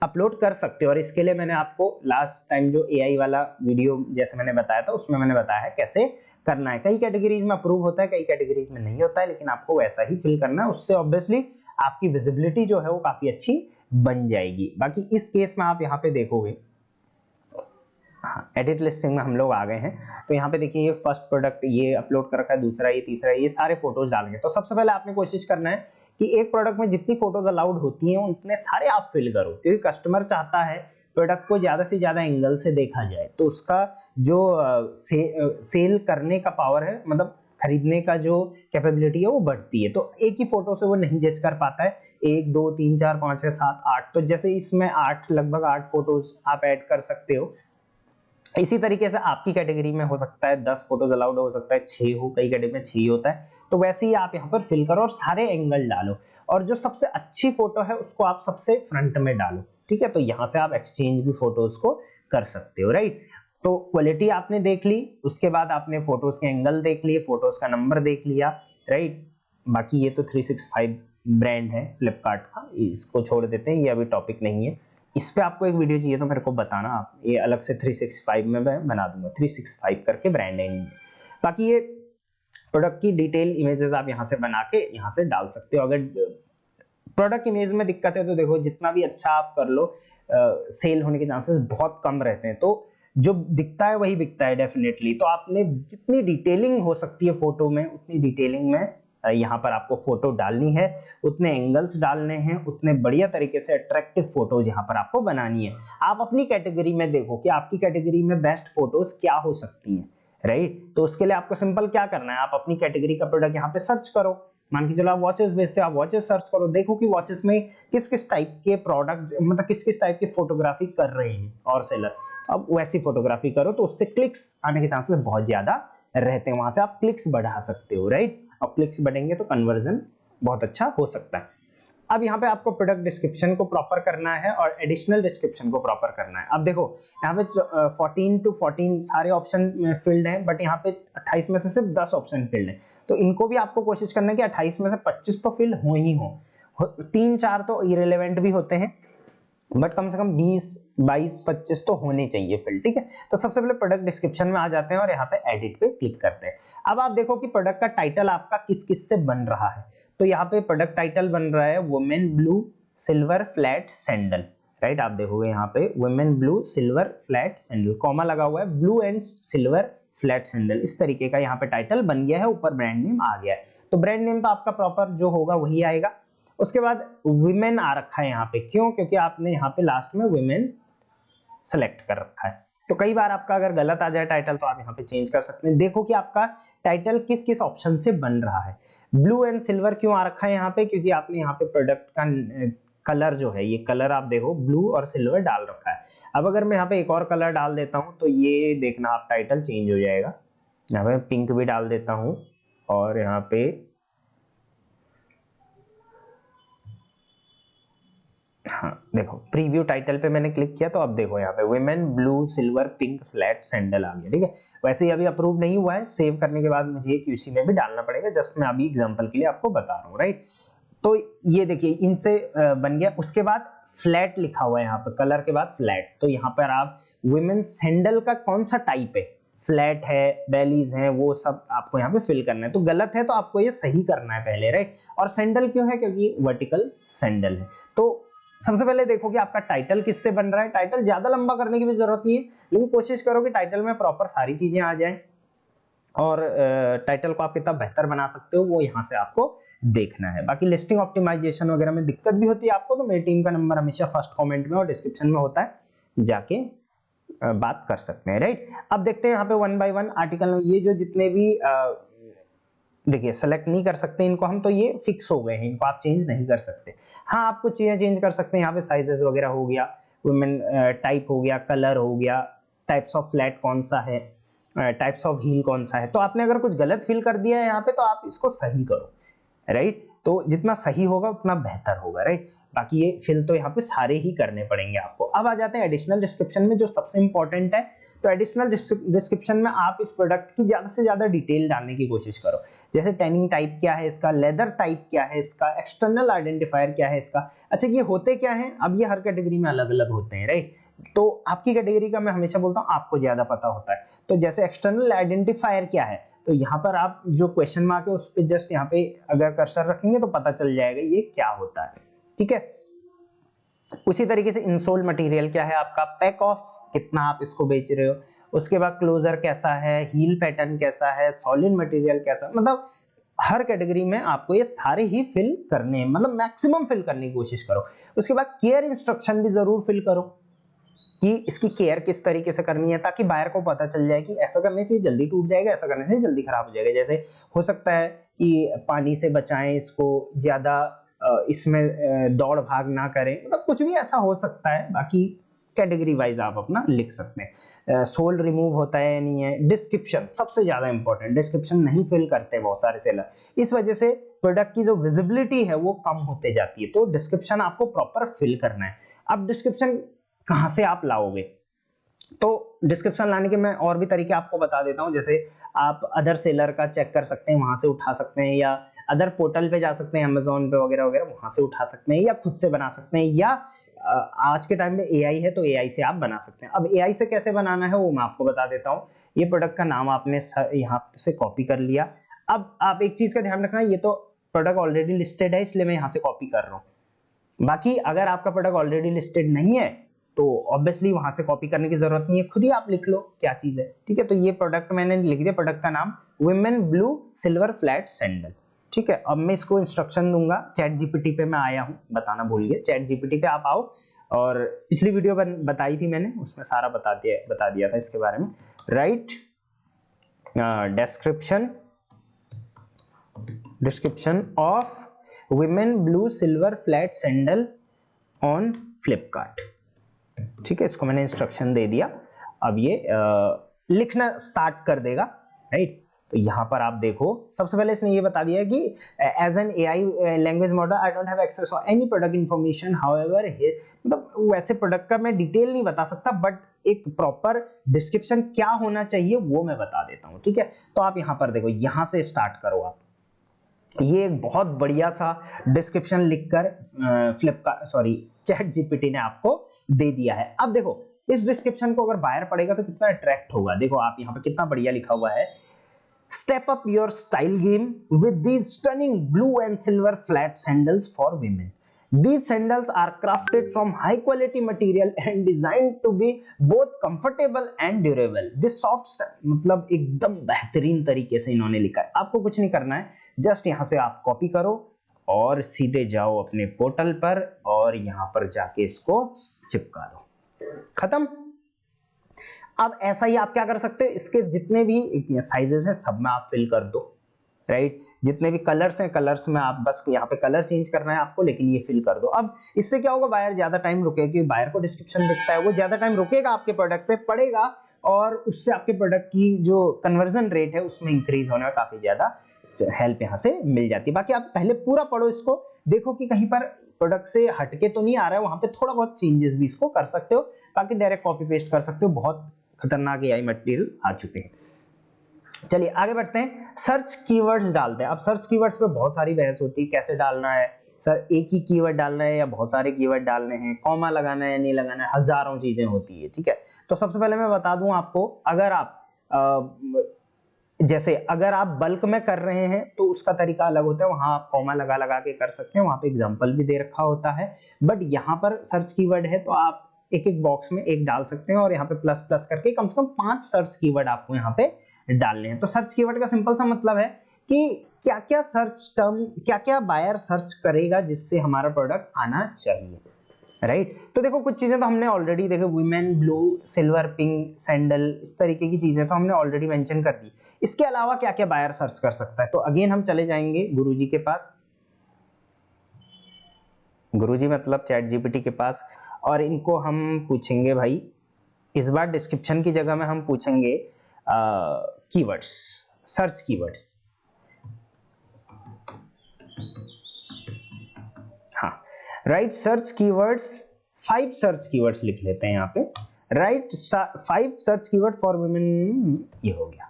अपलोड कर सकते हो। और इसके लिए मैंने आपको लास्ट टाइम जो AI वाला वीडियो जैसे मैंने बताया था उसमें मैंने बताया है कैसे करना है। कई कैटेगरीज में अप्रूव होता है, कई कैटेगरीज में नहीं होता है, लेकिन आपको वैसा ही फिल करना है, उससे ऑब्वियसली आपकी विजिबिलिटी जो है वो काफी अच्छी बन जाएगी। बाकी इस केस में आप यहाँ पे देखोगे, हाँ, एडिट लिस्टिंग में हम लोग आ गए हैं, तो यहाँ पे देखिए ये फर्स्ट प्रोडक्ट ये अपलोड कर रखा है, दूसरा ये, तीसरा ये सारे फोटोज डालेंगे। तो सबसे पहले आपने कोशिश करना है कि एक प्रोडक्ट में जितनी फोटोज अलाउड होती हैं उतने सारे आप फिल करो, क्योंकि कस्टमर चाहता है प्रोडक्ट को ज्यादा से ज्यादा एंगल से देखा जाए, तो उसका जो सेल करने का पावर है, मतलब खरीदने का जो कैपेबिलिटी है वो बढ़ती है। तो एक ही फोटो से वो नहीं जज कर पाता है, 1 2 3 4 5 6 7 8, तो जैसे इसमें 8 लगभग 8 फोटोज आप ऐड कर सकते हो। इसी तरीके से आपकी कैटेगरी में हो सकता है 10 फोटोज अलाउड हो सकता है 6 हो, कई कैटेगरी में 6 होता है, तो वैसे ही आप यहाँ पर फिल करो और सारे एंगल डालो, और जो सबसे अच्छी फोटो है उसको आप सबसे फ्रंट में डालो, ठीक है। तो यहाँ से आप एक्सचेंज भी फोटोज को कर सकते हो, राइट। तो क्वालिटी आपने देख ली, उसके बाद आपने फोटोज के एंगल देख लिए, फोटोज का नंबर देख लिया, राइट। बाकी ये तो 365 ब्रांड है फ्लिपकार्ट का, इसको छोड़ देते हैं, ये अभी टॉपिक नहीं है। इस पे आपको एक वीडियो चाहिए तो मेरे को बताना, आप ये अलग से 365 में मैं बना दूंगा, 365 करके ब्रांड है इनमें। बाकी ये प्रोडक्ट की डिटेल इमेजेस आप यहाँ से बना के यहाँ से डाल सकते हो। अगर प्रोडक्ट इमेज में दिक्कत है तो देखो जितना भी अच्छा आप कर लो, सेल होने के चांसेस बहुत कम रहते हैं। तो जो दिखता है वही बिकता है डेफिनेटली। तो आपने जितनी डिटेलिंग हो सकती है फोटो में उतनी डिटेलिंग में यहाँ पर आपको फोटो डालनी है, उतने एंगल्स डालने हैं, उतने बढ़िया तरीके से अट्रैक्टिव फोटोज यहाँ पर आपको बनानी है। आप अपनी कैटेगरी में देखो कि आपकी कैटेगरी में बेस्ट फोटोज क्या हो सकती हैं, राइट। तो उसके लिए आपको सिंपल क्या करना है, आप अपनी कैटेगरी का प्रोडक्ट यहाँ पे सर्च करो। मान के चलो आप वॉचेस बेचते हो, आप वॉचेस सर्च करो, देखो कि वॉचेस में किस किस टाइप के प्रोडक्ट, मतलब किस किस टाइप की फोटोग्राफी कर रहे हैं और सेलर, अब वैसी फोटोग्राफी करो तो उससे क्लिक्स आने के चांसेस बहुत ज्यादा रहते हैं। वहां से आप क्लिक्स बढ़ा सकते हो, राइट। अब क्लिक्स बढ़ेंगे तो कन्वर्जन बहुत अच्छा हो सकता है। अब यहाँ पे आपको प्रोडक्ट डिस्क्रिप्शन को प्रॉपर करना है और एडिशनल डिस्क्रिप्शन को प्रॉपर करना है। अब देखो यहाँ पे 14 to 14 सारे ऑप्शन फिल्ड हैं, बट यहाँ पे 28 में से सिर्फ 10 ऑप्शन फिल्ड हैं। तो इनको भी आपको कोशिश करना है कि 28 में से 25 तो फिल हो ही हो, 3-4 तो इरेलेवेंट भी होते हैं, बट कम से कम 20, 22, 25 तो होने चाहिए फिल, ठीक है। तो सबसे पहले प्रोडक्ट डिस्क्रिप्शन में आ जाते हैं और यहाँ पे एडिट पे क्लिक करते हैं। अब आप देखो कि प्रोडक्ट का टाइटल आपका किस किस से बन रहा है। तो यहाँ पे प्रोडक्ट टाइटल बन रहा है women blue silver flat sandal, right. आप देखोगे यहाँ पे women blue silver flat sandal, comma लगा हुआ है, blue and silver flat sandal, इस तरीके का यहाँ पे टाइटल बन गया है, ऊपर ब्रांड नेम आ गया है। तो ब्रांड नेम तो आपका प्रॉपर जो होगा वही आएगा। उसके बाद वुमेन आ रखा है यहाँ पे, क्यों? क्योंकि आपने यहाँ पे लास्ट में वुमेन सेलेक्ट कर रखा है। तो कई बार आपका अगर गलत आ जाए टाइटल तो आप यहाँ पे चेंज कर सकते हैं। देखो कि आपका टाइटल किस किस ऑप्शन से बन रहा है। ब्लू एंड सिल्वर क्यों आ रखा है यहाँ पे? क्योंकि आपने यहाँ पे प्रोडक्ट का कलर जो है, ये कलर आप देखो ब्लू और सिल्वर डाल रखा है। अब अगर मैं यहाँ पे एक और कलर डाल देता हूँ तो ये देखना आप टाइटल चेंज हो जाएगा। यहाँ पे पिंक भी डाल देता हूँ और यहाँ पे हाँ देखो प्रीव्यू टाइटल पे मैंने क्लिक किया तो अब देखो यहाँ पे women blue silver pink flat sandal आ गया, ठीक है। वैसे ही अभी अप्रूव नहीं हुआ है, सेव करने के बाद मुझे क्यूसी में भी डालना पड़ेगा, जस्ट मैं अभी एग्जांपल के लिए आपको बता रहा हूँ, राइट। तो ये देखिए इनसे बन गया। उसके बाद फ्लैट लिखा हुआ है यहाँ पे, कलर के बाद फ्लैट। तो यहाँ पर आप वुमेन सैंडल का कौन सा टाइप है, फ्लैट है, बेलीज है, वो सब आपको यहाँ पे फिल करना है। तो गलत है तो आपको ये सही करना है पहले, राइट। और सैंडल क्यों है? क्योंकि वर्टिकल सैंडल है। तो सबसे पहले देखो कि आपका टाइटल किससे बन रहा है। टाइटल ज्यादा लंबा करने की भी जरूरत नहीं है, लेकिन कोशिश करो कि टाइटल में प्रॉपर सारी चीजें आ जाएं। और टाइटल को आप कितना बेहतर बना सकते हो वो यहाँ से आपको देखना है। बाकी लिस्टिंग ऑप्टिमाइजेशन वगैरह में दिक्कत भी होती है आपको तो मेरी टीम का नंबर हमेशा फर्स्ट कमेंट में और डिस्क्रिप्शन में होता है, जाके बात कर सकते हैं, राइट। अब देखते हैं यहाँ पे 1 by 1 आर्टिकल में ये जो जितने भी देखिए सेलेक्ट नहीं कर सकते इनको हम, तो ये फिक्स हो गए हैं, इनको आप चेंज नहीं कर सकते। हाँ आप कुछ चीजें चेंज कर सकते हैं, यहाँ पे साइजेस वगैरह हो गया, वुमेन टाइप हो गया, कलर हो गया, टाइप्स ऑफ फ्लैट कौन सा है, टाइप्स ऑफ हील कौन सा है। तो आपने अगर कुछ गलत फिल कर दिया है यहाँ पे तो आप इसको सही करो, राइट। तो जितना सही होगा उतना बेहतर होगा, राइट। बाकी ये फिल तो यहाँ पे सारे ही करने पड़ेंगे आपको। अब आ जाते हैं एडिशनल डिस्क्रिप्शन में, जो सबसे इंपॉर्टेंट है। तो एडिशनल डिस्क्रिप्शन में आप इस प्रोडक्ट की ज्यादा से ज्यादा डिटेल डालने की कोशिश करो। जैसे टैनिंग टाइप क्या है इसका, लेदर टाइप क्या है इसका, एक्सटर्नल आइडेंटिफायर क्या है इसका। अच्छा ये होते क्या है? अब ये हर कैटेगरी में अलग अलग होते हैं, राइट। तो आपकी कैटेगरी का मैं हमेशा बोलता हूँ आपको ज्यादा पता होता है। तो जैसे एक्सटर्नल आइडेंटिफायर क्या है, तो यहाँ पर आप जो क्वेश्चन मार्क है उस पर जस्ट यहाँ पे अगर कर्सर रखेंगे तो पता चल जाएगा ये क्या होता है, ठीक है। उसी तरीके से इंसोल मटेरियल क्या है आपका, पैक ऑफ कितना आप इसको बेच रहे हो, उसके बाद क्लोजर कैसा है, हील पैटर्न कैसा है, सॉलिड मटेरियल कैसा, मतलब हर कैटेगरी में आपको ये सारे ही फिल करने हैं, मतलब मैक्सिमम फिल करने की कोशिश करो। उसके बाद केयर इंस्ट्रक्शन भी जरूर फिल करो कि इसकी केयर किस तरीके से करनी है, ताकि बायर को पता चल जाए कि ऐसा करने से जल्दी टूट जाएगा, ऐसा करने से जल्दी खराब हो जाएगा। जैसे हो सकता है कि पानी से बचाएं इसको, ज्यादा इसमें दौड़ भाग ना करें, मतलब कुछ भी ऐसा हो सकता है। बाकी कैटेगरी वाइज आप अपना लिख सकते हैं। सोल रिमूव होता है या नहीं है। डिस्क्रिप्शन सबसे ज्यादा इंपॉर्टेंट, डिस्क्रिप्शन नहीं फिल करते बहुत सारे सेलर, इस वजह से प्रोडक्ट की जो विजिबिलिटी है वो कम होते जाती है। तो डिस्क्रिप्शन आपको प्रॉपर फिल करना है। अब डिस्क्रिप्शन कहां से आप लाओगे, तो डिस्क्रिप्शन लाने के मैं और भी तरीके आपको बता देता हूं। जैसे आप अदर सेलर का चेक कर सकते हैं, वहां से उठा सकते हैं, या अदर पोर्टल पे जा सकते हैं, अमेजोन पे वगैरह वगैरह, वहां से उठा सकते हैं या खुद से बना सकते हैं, या आज के टाइम में एआई है तो एआई से आप बना सकते हैं। अब एआई से कैसे बनाना है वो मैं आपको बता देता हूँ। ये प्रोडक्ट का नाम आपने यहाँ से कॉपी कर लिया। अब आप एक चीज का ध्यान रखना, ये तो प्रोडक्ट ऑलरेडी लिस्टेड है इसलिए मैं यहाँ से कॉपी कर रहा हूँ। बाकी अगर आपका प्रोडक्ट ऑलरेडी लिस्टेड नहीं है तो ऑब्वियसली वहां से कॉपी करने की जरूरत नहीं है, खुद ही आप लिख लो क्या चीज है, ठीक है। तो ये प्रोडक्ट मैंने लिख दिया, प्रोडक्ट का नाम women blue silver flat sandal, ठीक है। अब मैं इसको इंस्ट्रक्शन दूंगा। चैट जीपीटी पे मैं आया हूँ, बताना भूल गया, चैट जीपीटी पे आप आओ, और पिछली वीडियो बताई थी मैंने, उसमें सारा बता दिया था इसके बारे में। Right description of women blue silver flat sandal on Flipkart, ठीक है। इसको मैंने इंस्ट्रक्शन दे दिया। अब ये लिखना स्टार्ट कर देगा, राइट। तो यहाँ पर आप देखो, सबसे पहले इसने ये बता दिया कि as an AI language model I don't have access on any product information, however मतलब वैसे प्रोडक्ट का मैं डिटेल नहीं बता सकता, बट एक प्रॉपर डिस्क्रिप्शन क्या होना चाहिए वो मैं बता देता हूँ, ठीक है। तो आप यहाँ पर देखो, यहाँ से स्टार्ट करो आप। ये एक बहुत बढ़िया सा डिस्क्रिप्शन लिखकर चैट जीपीटी ने आपको दे दिया है। अब देखो इस डिस्क्रिप्शन को अगर बायर पड़ेगा तो कितना अट्रैक्ट होगा। देखो आप यहाँ पे कितना बढ़िया लिखा हुआ है, Step up your style game with these stunning blue and silver flat sandals for women. These sandals are crafted from high quality material and designed to be both comfortable and durable. This soft मतलब एकदम बेहतरीन तरीके से इन्होंने लिखा है। आपको कुछ नहीं करना है, जस्ट यहाँ से आप कॉपी करो और सीधे जाओ अपने पोर्टल पर और यहाँ पर जाके इसको चिपका दो, खत्म। अब ऐसा ही आप क्या कर सकते हो, इसके जितने भी साइजेस हैं सब में आप फिल कर दो, राइट। जितने भी कलर्स हैं, कलर्स में आप बस यहाँ पे कलर चेंज करना है आपको, लेकिन ये फिल कर दो। अब इससे क्या होगा, बायर ज्यादा टाइम रुकेगा, क्योंकि बायर को डिस्क्रिप्शन दिखता है, वो ज्यादा टाइम रुकेगा आपके प्रोडक्ट पे, पड़ेगा, और उससे आपके प्रोडक्ट की जो कन्वर्जन रेट है उसमें इंक्रीज होने में काफी ज्यादा हेल्प यहाँ से मिल जाती है। बाकी आप पहले पूरा पढ़ो इसको, देखो कि कहीं पर प्रोडक्ट से हटके तो नहीं आ रहा है, वहां पे थोड़ा बहुत चेंजेस भी इसको कर सकते हो, बाकी डायरेक्ट कॉपी पेस्ट कर सकते हो। बहुत खतरनाक एआई मटेरियल आ चुके हैं। चलिए आगे बढ़ते हैं, सर्च कीवर्ड्स डालते हैं। अब सर्च कीवर्ड्स पे बहुत सारी बहस होती है, कैसे डालना है सर, एक ही कीवर्ड डालना है या बहुत सारे कीवर्ड डालने हैं, कॉमा लगाना है या नहीं लगाना है, हजारों चीजें होती है, ठीक है। तो सबसे पहले मैं बता दूं आपको, अगर आप जैसे अगर आप बल्क में कर रहे हैं तो उसका तरीका अलग होता है, वहां आप कॉमा लगा लगा के कर सकते हैं, वहां पे एग्जांपल भी दे रखा होता है। बट यहाँ पर सर्च कीवर्ड है तो आप एक एक बॉक्स में एक डाल सकते हैं, और यहाँ पे प्लस प्लस करके कम से कम 5 सर्च कीवर्ड आपको यहाँ पे डालने हैं। तो सर्च कीवर्ड का सिंपल सा मतलब है कि क्या क्या सर्च टर्म, क्या क्या बायर सर्च करेगा जिससे हमारा प्रोडक्ट आना चाहिए, राइट। तो देखो कुछ चीजें तो हमने ऑलरेडी देखे, women blue silver pink sandal, इस तरीके की चीजें तो हमने ऑलरेडी मेंशन कर दी। इसके अलावा क्या क्या बायर सर्च कर सकता है, तो अगेन हम चले जाएंगे गुरुजी के पास, गुरुजी मतलब चैट जीपीटी के पास, और इनको हम पूछेंगे भाई, इस बार डिस्क्रिप्शन की जगह में हम पूछेंगे कीवर्ड्स, सर्च कीवर्ड्स। हाँ, right search keywords, 5 search keywords लिख लेते हैं यहाँ पे, right 5 search keyword for women, ये हो गया,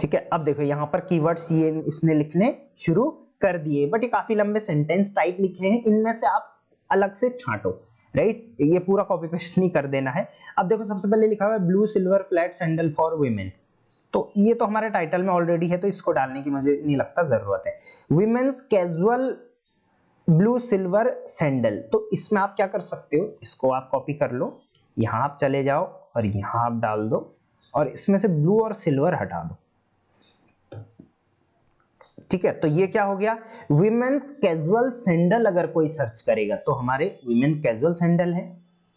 ठीक है। अब देखो यहाँ पर कीवर्ड्स ये इसने लिखने शुरू कर दिए, बट ये काफी लंबे सेंटेंस टाइप लिखे हैं, इनमें से आप अलग से छांटो, राइट। ये पूरा कॉपी पेस्ट नहीं कर देना है। अब देखो सबसे पहले लिखा हुआ है blue silver flat sandal for women, तो ये तो हमारे टाइटल में ऑलरेडी है, तो इसको डालने की मुझे नहीं लगता जरूरत है। Women's casual blue silver sandal, तो इसमें आप क्या कर सकते हो, इसको आप कॉपी कर लो, यहाँ आप चले जाओ और यहाँ आप डाल दो, और इसमें से ब्लू और सिल्वर हटा दो, ठीक है। तो ये क्या हो गया, विमेन्स कैजुअल सैंडल अगर कोई सर्च करेगा तो हमारे विमेन कैजुअल सैंडल है,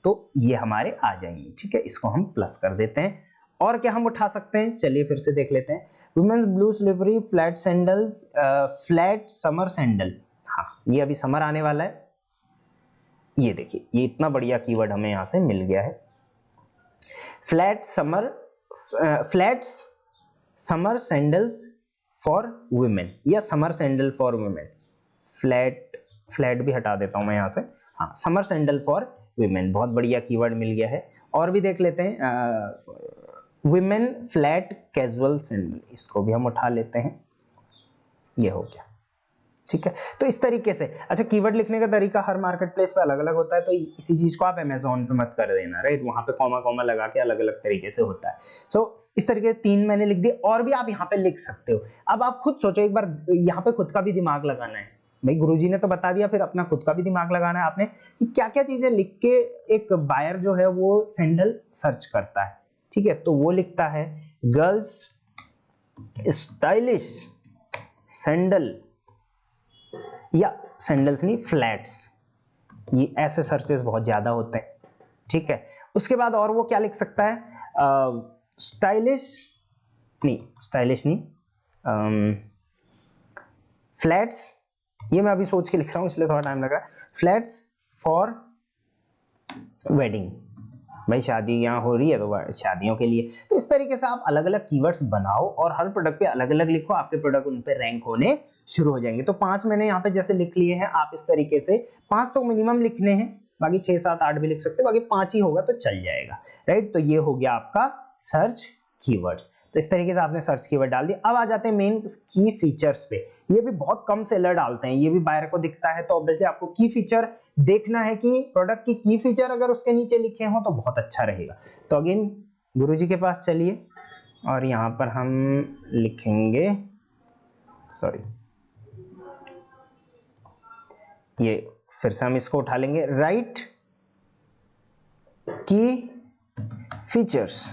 तो ये हमारे आ जाएंगे, ठीक है। इसको हम प्लस कर देते हैं। और क्या हम उठा सकते हैं, चलिए फिर से देख लेते हैं, women's blue slippery flat sandals, flat summer sandal, हाँ ये अभी समर आने वाला है, ये देखिए ये इतना बढ़िया कीवर्ड हमें यहां से मिल गया है, flat summer, flats summer sandals for women, या summer sandal for women, flat भी हटा देता हूं मैं यहां से, हाँ समर सैंडल फॉर वुमेन, बहुत बढ़िया कीवर्ड मिल गया है। और भी देख लेते हैं, वुमेन फ्लैट कैजुअल सैंडल, इसको भी हम उठा लेते हैं, ये हो गया, ठीक है। तो इस तरीके से, अच्छा कीवर्ड लिखने का तरीका हर मार्केट प्लेस पे अलग अलग होता है, तो इसी चीज को आप अमेज़न पे मत कर देना, राइट, वहां पे कॉमा कॉमा लगा के अलग अलग तरीके से होता है। सो इस तरीके से 3 मैंने लिख दिए, और भी आप यहाँ पे लिख सकते हो। अब आप खुद सोचो एक बार, यहाँ पे खुद का भी दिमाग लगाना है भाई, गुरुजी ने तो बता दिया, फिर अपना खुद का भी दिमाग लगाना है आपने कि क्या क्या चीजें लिख के एक बायर जो है वो सैंडल सर्च करता है, ठीक है। तो वो लिखता है गर्ल्स स्टाइलिश सैंडल, या सैंडल्स नहीं फ्लैट्स, ये ऐसे सर्चेस बहुत ज्यादा होते हैं, ठीक है। उसके बाद और वो क्या लिख सकता है, स्टाइलिश नहीं, फ्लैट्स, ये मैं अभी सोच के लिख रहा हूं इसलिए थोड़ा टाइम लग रहा है, फ्लैट्स फॉर वेडिंग, भाई शादी यहाँ हो रही है तो शादियों के लिए। तो इस तरीके से आप अलग अलग कीवर्ड्स बनाओ और हर प्रोडक्ट पे अलग अलग लिखो, आपके प्रोडक्ट उन पे रैंक होने शुरू हो जाएंगे। तो 5 मैंने यहाँ पे जैसे लिख लिए हैं, आप इस तरीके से 5 तो मिनिमम लिखने हैं, बाकी 6 7 8 भी लिख सकते हो, बाकी 5 ही होगा तो चल जाएगा, राइट। तो ये हो गया आपका सर्च कीवर्ड्स। तो इस तरीके से आपने सर्च कीवर्ड डाल दिया। अब आ जाते हैं मेन की फीचर्स पे। ये भी बहुत कम सेलर डालते हैं, ये भी बायर को दिखता है, तो ऑब्वियसली आपको की फीचर देखना है कि प्रोडक्ट की फीचर अगर उसके नीचे लिखे हो तो बहुत अच्छा रहेगा। तो अगेन गुरुजी के पास चलिए और यहाँ पर हम लिखेंगे, सॉरी ये फिर से हम इसको उठा लेंगे, राइट की फीचर्स,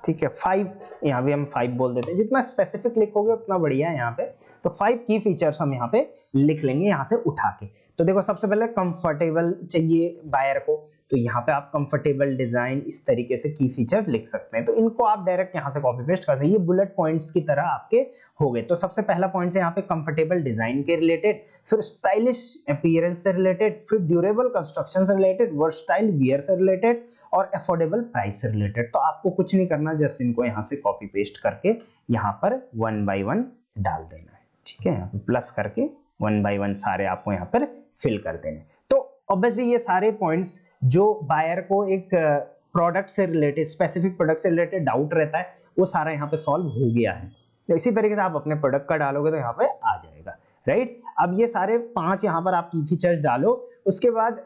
ठीक है। 5 यहाँ भी हम 5 बोल देते हैं, जितना स्पेसिफिक लिखोगे उतना बढ़िया है यहाँ पे। तो 5 की फीचर्स हम यहाँ पे लिख लेंगे यहाँ से उठा के। तो देखो सबसे पहले कंफर्टेबल चाहिए बायर को, तो यहाँ पे आप कंफर्टेबल डिजाइन इस तरीके से की फीचर लिख सकते हैं। तो इनको आप डायरेक्ट यहाँ से कॉपी पेस्ट कर सकते हैं, ये बुलेट पॉइंट्स की तरह आपके हो गए। तो सबसे पहला पॉइंट है यहाँ पे कंफर्टेबल डिजाइन के रिलेटेड, फिर स्टाइलिश अपीयरेंस से रिलेटेड, फिर ड्यूरेबल कंस्ट्रक्शन से रिलेटेड, वर्सटाइल वियर से रिलेटेड और अफोर्डेबल प्राइस से रिलेटेड। तो आपको कुछ नहीं करना, जस्ट इनको यहाँ से कॉपी पेस्ट करके यहाँ पर 1 by 1 डाल देना है, ठीक है। यहाँ पे प्लस करके 1 by 1 सारे आपको यहाँ पर फिल कर देने। तो ऑब्वियसली ये सारे पॉइंट्स जो बायर को एक प्रोडक्ट से रिलेटेड, स्पेसिफिक प्रोडक्ट से रिलेटेड डाउट रहता है, वो सारा यहाँ पे सॉल्व हो गया है। तो इसी तरीके से आप अपने प्रोडक्ट का डालोगे तो यहाँ पे आ जाएगा, राइट। अब ये सारे 5 यहाँ पर आप की फीचर्स डालो। उसके बाद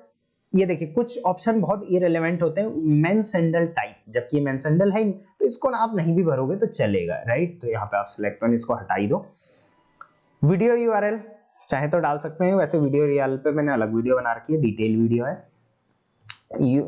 ये देखिए कुछ ऑप्शन बहुत इरेलेवेंट होते हैं, मेन सैंडल टाइप, जबकि ये मेन सैंडल है तो इसको ना आप नहीं भी भरोगे तो चलेगा, राइट। तो यहाँ पे आप सिलेक्ट ऑन, इसको हटा ही दो। वीडियो यूआरएल चाहे तो डाल सकते हैं, वैसे वीडियो यूआरएल पे मैंने अलग वीडियो बना रखी है, डिटेल वीडियो है।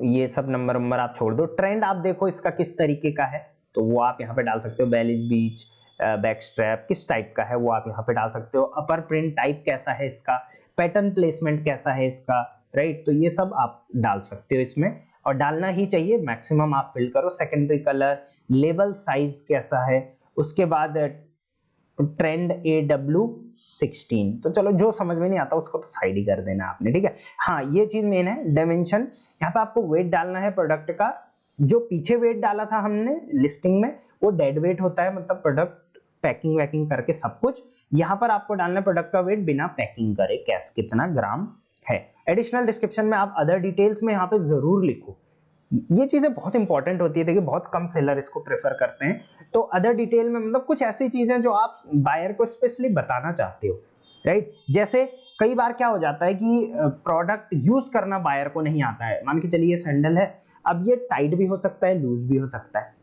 ये सब नंबर आप छोड़ दो। ट्रेंड आप देखो इसका किस तरीके का है, तो वो आप यहाँ पे डाल सकते हो। बैलेज बीच बैक स्ट्रैप किस टाइप का है वो आप यहाँ पे डाल सकते हो। अपर प्रिंट टाइप कैसा है इसका, पैटर्न प्लेसमेंट कैसा है इसका, राइट। तो ये सब आप डाल सकते हो इसमें, और डालना ही चाहिए, मैक्सिमम आप फिल करो। सेकेंडरी कलर, लेबल साइज कैसा है, उसके बाद ट्रेंड AW16। तो चलो जो समझ में नहीं आता उसको तो साइड ही कर देना आपने, ठीक है। हाँ ये चीज मेन है, डायमेंशन। यहाँ पे आपको वेट डालना है प्रोडक्ट का। जो पीछे वेट डाला था हमने लिस्टिंग में वो डेड वेट होता है, मतलब प्रोडक्ट पैकिंग वैकिंग करके सब कुछ। यहाँ पर आपको डालना है प्रोडक्ट का वेट बिना पैकिंग करे, कैसे कितना ग्राम है। एडिशनल डिस्क्रिप्शन में आप अदर डिटेल्स में यहाँ पे जरूर लिखो, ये चीजें बहुत इंपॉर्टेंट होती है। देखिए बहुत कम सेलर इसको प्रेफर करते हैं। तो अदर डिटेल में मतलब कुछ ऐसी चीजें जो आप बायर को स्पेशली बताना चाहते हो, राइट। जैसे कई बार क्या हो जाता है कि प्रोडक्ट यूज करना बायर को नहीं आता है। मान के चलिए सैंडल है, अब ये टाइट भी हो सकता है, लूज भी हो सकता है,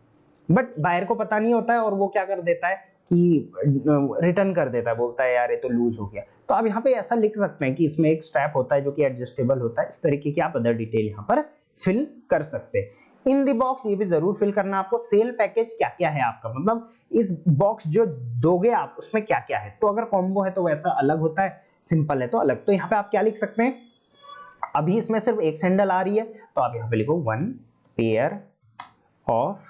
बट बायर को पता नहीं होता है और वो क्या कर देता है कि रिटर्न कर देता है, बोलता है यार ये तो लूज हो गया। तो आप यहाँ पे ऐसा लिख सकते हैं कि इसमें एक स्ट्रैप होता है जो कि एडजस्टेबल होता है। इस तरीके की आप अदर डिटेल यहाँ पर फिल कर सकते हैं। इन द बॉक्स ये भी जरूर फिल करना आपको, सेल पैकेज क्या क्या है आपका, मतलब इस बॉक्स जो दोगे आप उसमें क्या क्या है। तो अगर कॉम्बो है तो वैसा अलग होता है, सिंपल है तो अलग। तो यहाँ पे आप क्या लिख सकते हैं, अभी इसमें सिर्फ एक सैंडल आ रही है तो आप यहाँ पे लिखो 1 पेयर ऑफ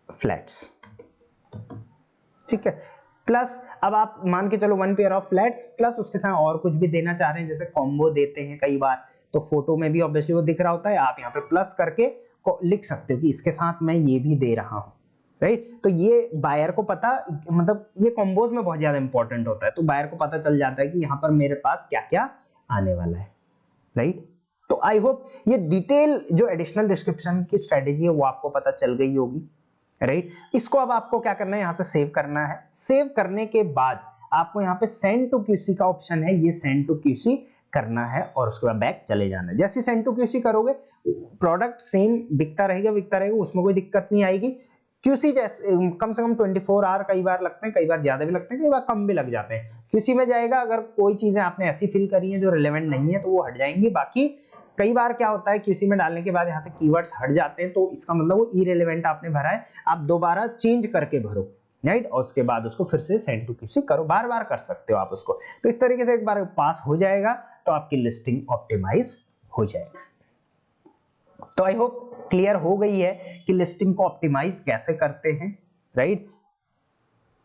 फ्लैट्स, ठीक है। प्लस अब आप मान के चलो 1 पेयर ऑफ फ्लैट्स प्लस उसके साथ और कुछ भी देना चाह रहे हैं, जैसे कॉम्बो देते हैं कई बार, तो फोटो में भी ऑब्वियसली वो दिख रहा होता है, आप यहाँ पे प्लस करके लिख सकते हो कि इसके साथ मैं ये भी दे रहा हूँ, राइट। तो ये बायर को पता, मतलब ये कॉम्बोज में बहुत ज्यादा इंपॉर्टेंट होता है, तो बायर को पता चल जाता है कि यहाँ पर मेरे पास क्या क्या आने वाला है, राइट। तो आई होप ये डिटेल जो एडिशनल डिस्क्रिप्शन की स्ट्रेटेजी है वो आपको पता चल गई होगी। राइट। इसको अब आपको क्या करना है, यहाँ से सेव करना है। सेव करने के बाद आपको यहाँ पे सेंड टू क्यूसी का ऑप्शन है, ये सेंड टू क्यूसी करना है और उसके बाद बैक चले जाना है। जैसे सेंड टू क्यूसी करोगे प्रोडक्ट सेम बिकता रहेगा, उसमें कोई दिक्कत नहीं आएगी। क्यूसी जैसे कम से कम 24 आवर कई बार लगते हैं, कई बार ज्यादा भी लगते हैं, कई बार कम भी लग जाते हैं। क्यूसी में जाएगा, अगर कोई चीजें आपने ऐसी फिल करी हैं जो रिलेवेंट नहीं है तो वो हट जाएंगी। बाकी कई बार क्या होता है क्यूसी में डालने के बाद यहाँ से कीवर्ड्स हट जाते हैं, तो इसका मतलब वो इरेलेवेंट आपने भरा है, आप दोबारा चेंज करके भरो, राइट। और उसके बाद उसको फिर से सेंड टू क्यूसी करो, बार बार कर सकते हो आप उसको। तो इस तरीके से एक बार पास हो जाएगा तो आपकी लिस्टिंग ऑप्टिमाइज हो जाएगी। तो आई होप क्लियर हो गई है कि लिस्टिंग को ऑप्टिमाइज कैसे करते हैं, राइट।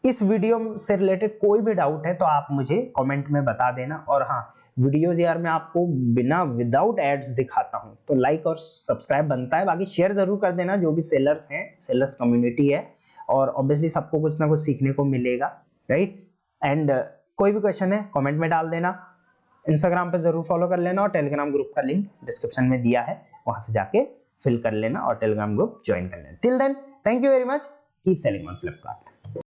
इस वीडियो से रिलेटेड कोई भी डाउट है तो आप मुझे कमेंट में बता देना। और हाँ, वीडियोस यार मैं आपको बिना विदाउट एड्स दिखाता हूं, तो लाइक और सब्सक्राइब बनता है। बाकी शेयर जरूर कर देना जो भी सेलर्स हैं, सेलर्स कम्युनिटी है, और ऑब्वियसली सबको कुछ ना कुछ सीखने को मिलेगा, राइट। एंड कोई भी क्वेश्चन है कमेंट में डाल देना। इंस्टाग्राम पे जरूर फॉलो कर लेना और टेलीग्राम ग्रुप का लिंक डिस्क्रिप्शन में दिया है, वहां से जाके फिल कर लेना और टेलीग्राम ग्रुप ज्वाइन कर लेना। Till then, thank you very much, keep selling on Flipkart.